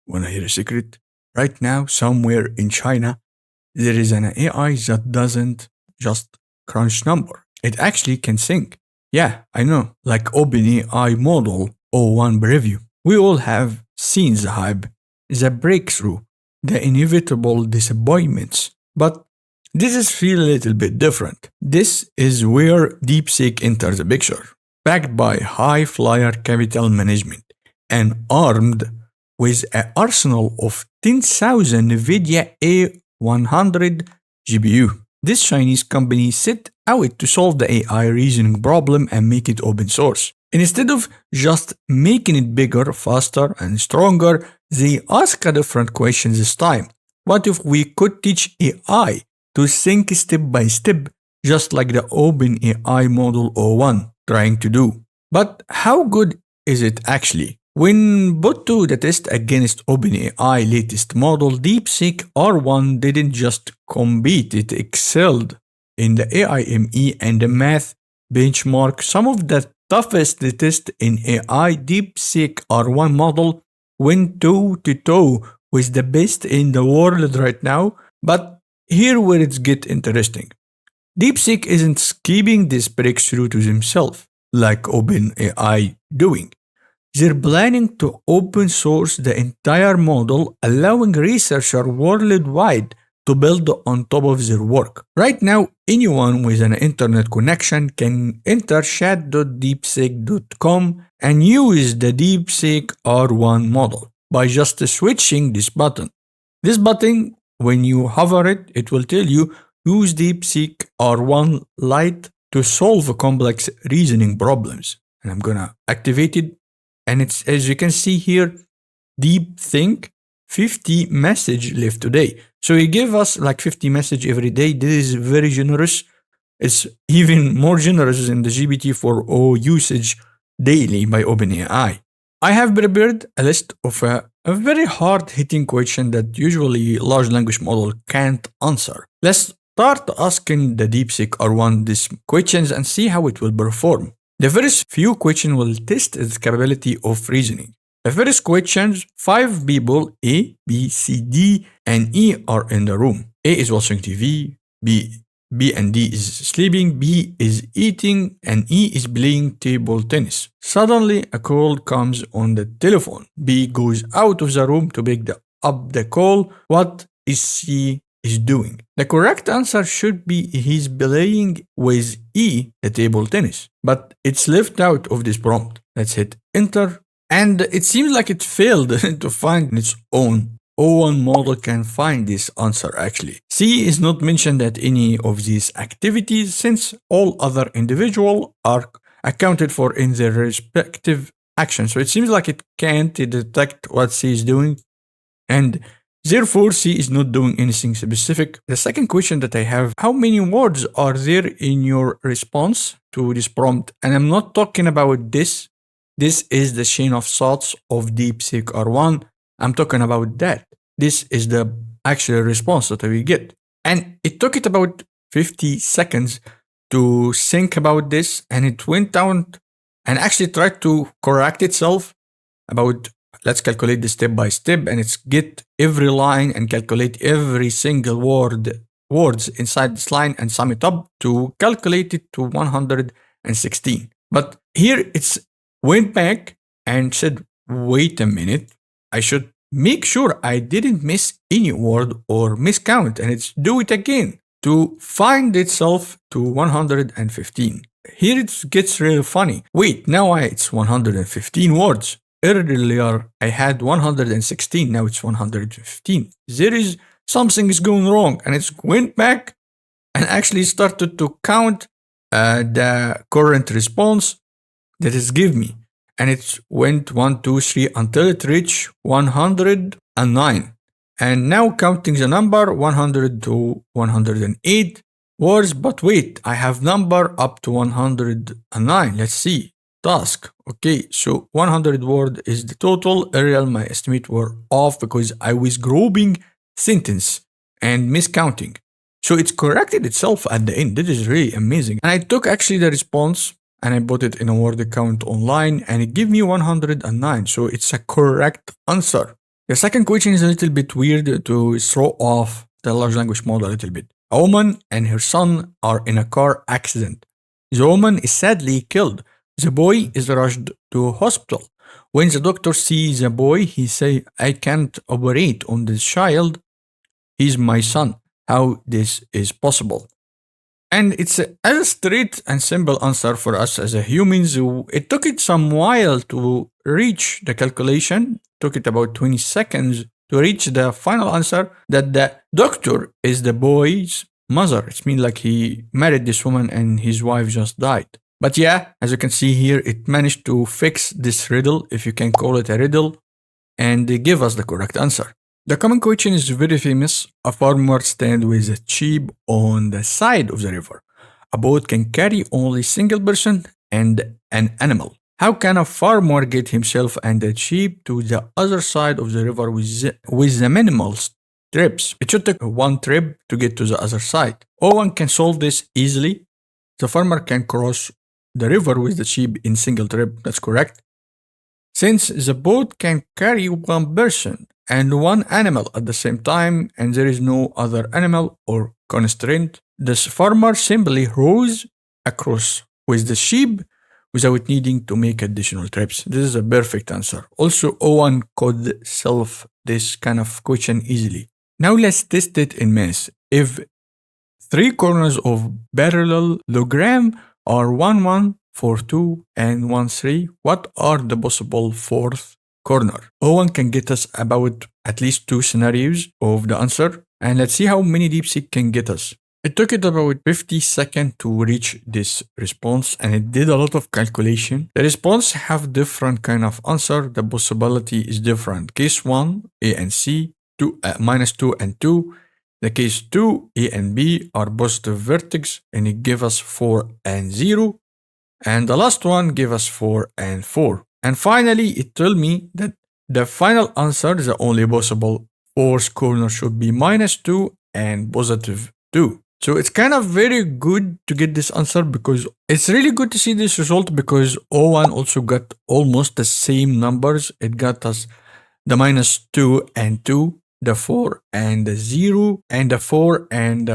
Wanna hear a secret? Right now, somewhere in China, there is an AI that doesn't just crunch number. It actually can think. Yeah, I know, like OpenAI model O1 preview. We all have seen the hype, the breakthrough, the inevitable disappointments. But this is feel a little bit different. This is where DeepSeek enters the picture, backed by high flyer capital management and armed with an arsenal of 10,000 NVIDIA A100 GPU. This Chinese company set out to solve the AI reasoning problem and make it open source. Instead of just making it bigger, faster, and stronger, they ask a different question this time. What if we could teach AI to think step by step, just like the OpenAI Model O1 trying to do? But how good is it actually? When put to the test against OpenAI latest model, DeepSeek R1 didn't just compete, it excelled in the AIME and the math benchmark. Some of the toughest tests in AI, DeepSeek R1 model went toe to toe with the best in the world right now. But here where it gets interesting. DeepSeek isn't keeping this breakthrough to themselves like OpenAI doing. They're planning to open source the entire model, allowing researchers worldwide to build on top of their work. Right now, anyone with an internet connection can enter chat.deepseek.com and use the DeepSeek R1 model by just switching this button. This button, when you hover it, it will tell you use DeepSeek R1 Lite to solve complex reasoning problems. And I'm gonna activate it. And it's, as you can see here, deep think 50 message left today. So he gave us like 50 message every day. This is very generous. It's even more generous than the GPT-4o usage daily by OpenAI. I have prepared a list of a very hard-hitting question that usually large language model can't answer. Let's start asking the DeepSeek R1 these questions and see how it will perform. The first few questions will test its capability of reasoning. The first questions, 5 people, A, B, C, D, and E are in the room. A is watching TV, B and D is sleeping, B is eating, and E is playing table tennis. Suddenly, a call comes on the telephone. B goes out of the room to pick up the call. What is C is doing? The correct answer should be he's playing with E, the table tennis. But it's left out of this prompt. Let's hit enter. And it seems like it failed to find its own. O1 model can find this answer actually. C is not mentioned at any of these activities since all other individuals are accounted for in their respective actions. So it seems like it can't detect what C is doing, and therefore C is not doing anything specific. The second question that I have, how many words are there in your response to this prompt? And I'm not talking about this. This is the chain of thoughts of DeepSeek R1. I'm talking about that. This is the actual response that we get. And it took it about 50 seconds to think about this, and it went down and actually tried to correct itself about, let's calculate this step by step, and it's get every line and calculate every single words inside this line and sum it up to calculate it to 116. But here it's went back and said, wait a minute, I should make sure I didn't miss any word or miscount, and it's do it again to find itself to 115. Here it gets really funny. Wait, now it's 115 words. Earlier I had 116, now it's 115. There is something is going wrong, and it went back and actually started to count the current response that it gave me, and it went 1, 2, 3 until it reached 109. And now counting the number 100 to 108 words, but wait, I have number up to 109. Let's see. Task. Okay, so 100 word is the total. Earlier my estimate were off because I was grouping sentence and miscounting. So it's corrected itself at the end. This is really amazing. And I took actually the response and I put it in a word account online, and it gave me 109. So it's a correct answer. The second question is a little bit weird to throw off the large language model a little bit. A woman and her son are in a car accident. The woman is sadly killed. The boy is rushed to hospital. When the doctor sees the boy, he say, "I can't operate on this child. He's my son. How this is possible?" And it's a straight and simple answer for us as a humans. It took it some while to reach the calculation. Took it about 20 seconds to reach the final answer that the doctor is the boy's mother. It's mean like he married this woman and his wife just died. But yeah, as you can see here, it managed to fix this riddle, if you can call it a riddle, and give us the correct answer. The common question is very famous. A farmer stands with a sheep on the side of the river. A boat can carry only single person and an animal. How can a farmer get himself and the sheep to the other side of the river with the minimal trips? It should take one trip to get to the other side. One can solve this easily. The farmer can cross the river with the sheep in single trip. That's correct. Since the boat can carry one person and one animal at the same time, and there is no other animal or constraint, the farmer simply rows across with the sheep without needing to make additional trips. This is a perfect answer. Also, Owen could solve this kind of question easily. Now let's test it in math. If three corners of parallelogram are 1, 1, 4, 2, and 1, 3, what are the possible fourth corner? Owen can get us about at least 2 scenarios of the answer, and let's see how many DeepSeek can get us. It took it about 50 seconds to reach this response, and it did a lot of calculation. The response have different kind of answer. The possibility is different. Case 1, A and C, -2 and 2. The case 2, A and B are positive vertex, and it gave us 4 and 0. And the last one gave us 4 and 4. And finally, it told me that the final answer, the only possible fourth corner, should be -2 and +2. So it's kind of very good to get this answer, because it's really good to see this result, because O1 also got almost the same numbers. It got us the -2 and 2, the 4 and the 0, and the 4 and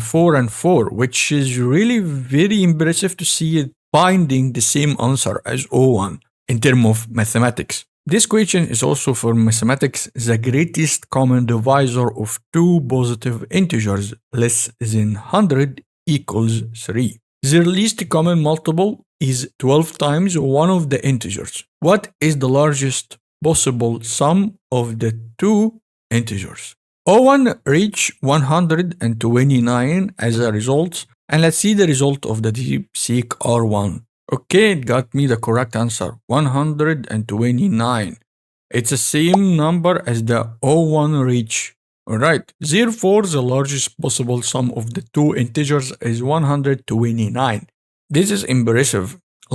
4 and 4, which is really very impressive to see it finding the same answer as O1 in terms of mathematics. This question is also for mathematics the greatest common divisor of two positive integers less than 100 equals 3. Their least common multiple is 12 times one of the integers. What is the largest possible sum of the two integers? O1 reached 129 as a result, and let's see the result of the DeepSeek R1. Okay, it got me the correct answer, 129. It's the same number as the O1 reach. Alright, therefore the largest possible sum of the two integers is 129. This is impressive.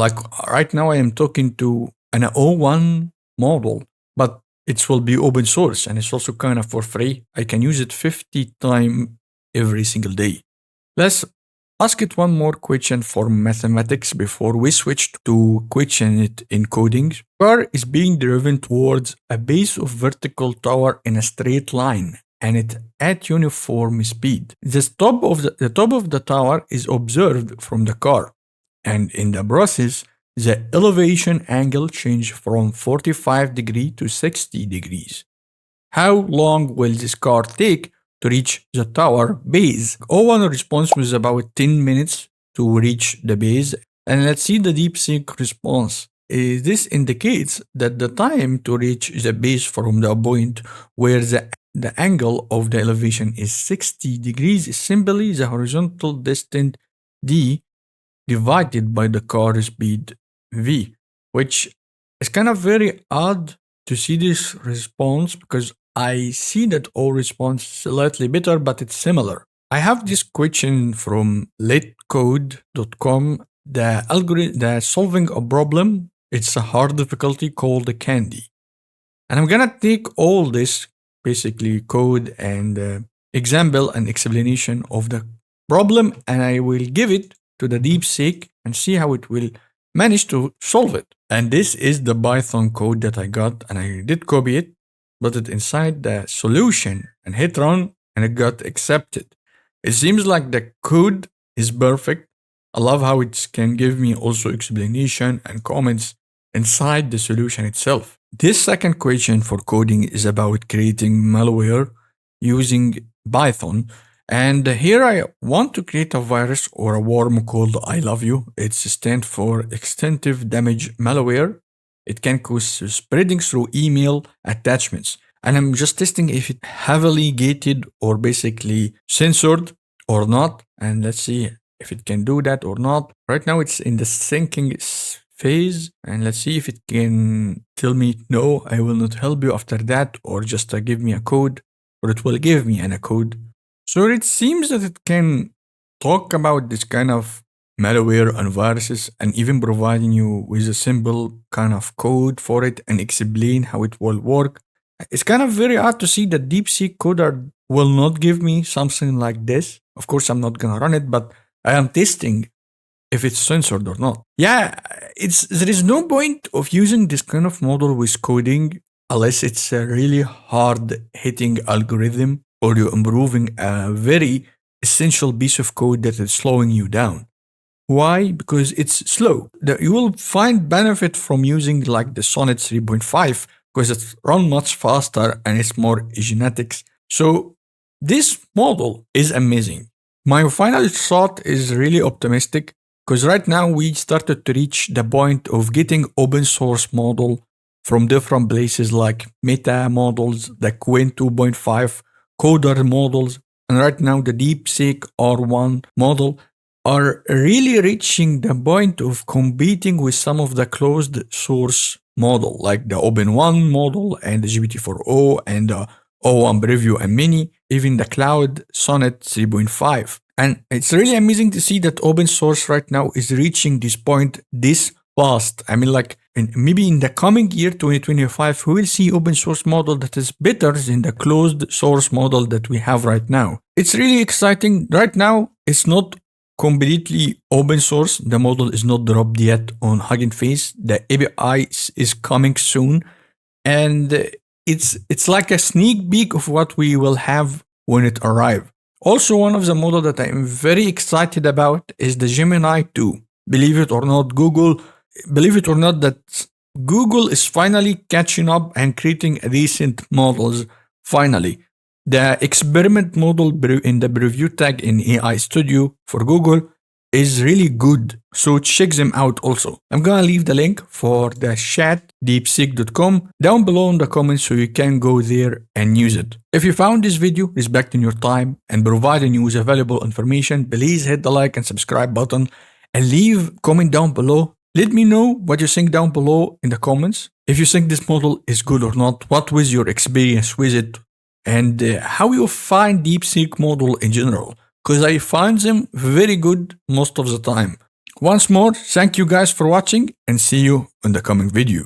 Like right now I am talking to an O1 model, but it will be open source and it's also kind of for free. I can use it 50 times every single day. Let's ask it one more question for mathematics before we switch to question it in coding. Car is being driven towards a base of vertical tower in a straight line, and it at uniform speed. The top of the tower is observed from the car, and in the process, the elevation angle changed from 45 degrees to 60 degrees. How long will this car take to reach the tower base? O1 response was about 10 minutes to reach the base. And let's see the DeepSeek response. This indicates that the time to reach the base from the point where the angle of the elevation is 60 degrees is simply the horizontal distance d divided by the car speed v, which is kind of very odd to see this response, because I see that all response slightly better, but it's similar. I have this question from LeetCode.com. The solving a problem, it's a hard difficulty called a candy. And I'm gonna take all this basically code and example and explanation of the problem, and I will give it to the DeepSeek and see how it will manage to solve it. And this is the Python code that I got, and I did copy it. put it inside the solution and hit run, and it got accepted. It seems like the code is perfect. I love how it can give me also explanation and comments inside the solution itself. This second question for coding is about creating malware using Python. And here I want to create a virus or a worm called I love you. It stands for extensive damage malware. It can cause spreading through email attachments. And I'm just testing if it's heavily gated or basically censored or not. And let's see if it can do that or not. Right now it's in the thinking phase. And let's see if it can tell me, no, I will not help you after that, or just give me a code, or it will give me a code. So it seems that it can talk about this kind of malware and viruses and even providing you with a simple kind of code for it and explain how it will work. It's kind of very hard to see that DeepSeek coder will not give me something like this. Of course, I'm not gonna run it, but I am testing if it's censored or not. Yeah, there is no point of using this kind of model with coding unless it's a really hard hitting algorithm or you're improving a very essential piece of code that is slowing you down. Why? Because it's slow. You will find benefit from using like the Sonnet 3.5 because it's run much faster and it's more genetics. So this model is amazing. My final thought is really optimistic because right now we started to reach the point of getting open source model from different places like Meta models, the Qwen 2.5, Coder models, and right now the DeepSeek R1 model are really reaching the point of competing with some of the closed source model like the Open1 model and the GPT-4o and the O1 Preview and Mini, even the Cloud Sonnet 3.5. And it's really amazing to see that open source right now is reaching this point this fast. I mean, like maybe in the coming year, 2025, we will see open source model that is better than the closed source model that we have right now. It's really exciting. Right now, it's not completely open source. The model is not dropped yet on Hugging Face. The API is coming soon. And it's like a sneak peek of what we will have when it arrives. Also, one of the models that I'm very excited about is the Gemini 2. Believe it or not, that Google is finally catching up and creating decent models. Finally, the experiment model in the preview tag in AI Studio for Google is really good. So check them out also. I'm gonna leave the link for the chat deepseek.com down below in the comments so you can go there and use it. If you found this video respecting your time and providing you with valuable information, please hit the like and subscribe button and leave a comment down below. Let me know what you think down below in the comments. If you think this model is good or not, what was your experience with it, and how you find DeepSeek model in general. Because I find them very good most of the time. Once more, thank you guys for watching and see you in the coming video.